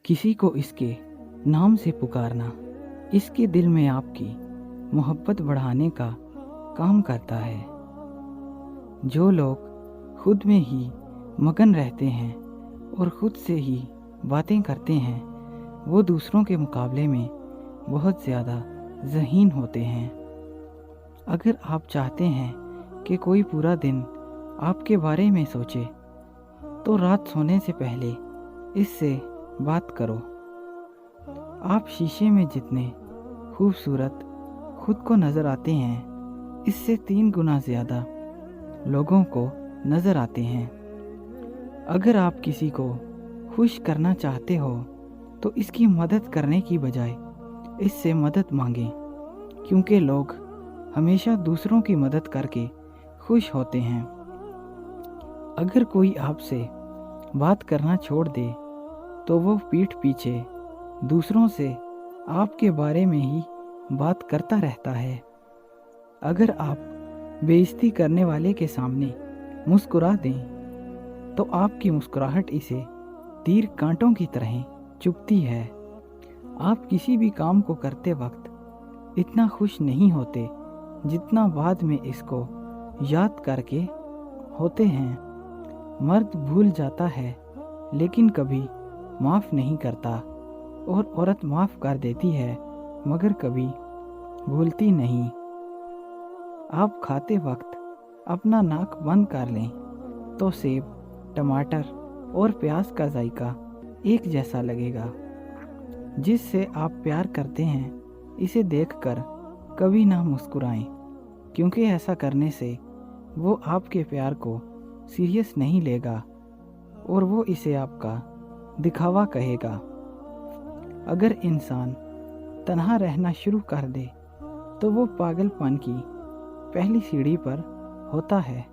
किसी को इसके नाम से पुकारना इसके दिल में आपकी मोहब्बत बढ़ाने का काम करता है। जो लोग खुद में ही मगन रहते हैं और खुद से ही बातें करते हैं, वो दूसरों के मुकाबले में बहुत ज़्यादा ज़हीन होते हैं। अगर आप चाहते हैं कि कोई पूरा दिन आपके बारे में सोचे, तो रात सोने से पहले इससे बात करो। आप शीशे में जितने खूबसूरत खुद को नज़र आते हैं, इससे 3 गुना ज़्यादा लोगों को नज़र आते हैं। अगर आप किसी को खुश करना चाहते हो, तो इसकी मदद करने की बजाय इससे मदद मांगें, क्योंकि लोग हमेशा दूसरों की मदद करके खुश होते हैं। अगर कोई आपसे बात करना छोड़ दे, तो वो पीठ पीछे दूसरों से आपके बारे में ही बात करता रहता है। अगर आप बेइज्जती करने वाले के सामने मुस्कुरा दें, तो आपकी मुस्कुराहट इसे तीर कांटों की तरह चुभती है। आप किसी भी काम को करते वक्त इतना खुश नहीं होते जितना बाद में इसको याद करके होते हैं। मर्द भूल जाता है लेकिन कभी माफ़ नहीं करता, और औरत माफ़ कर देती है मगर कभी भूलती नहीं। आप खाते वक्त अपना नाक बंद कर लें तो सेब, टमाटर और प्याज का जायका एक जैसा लगेगा। जिससे आप प्यार करते हैं, इसे देखकर कभी ना मुस्कुराएं, क्योंकि ऐसा करने से वो आपके प्यार को सीरियस नहीं लेगा और वो इसे आपका दिखावा कहेगा। अगर इंसान तन्हा रहना शुरू कर दे, तो वो पागलपन की पहली सीढ़ी पर होता है।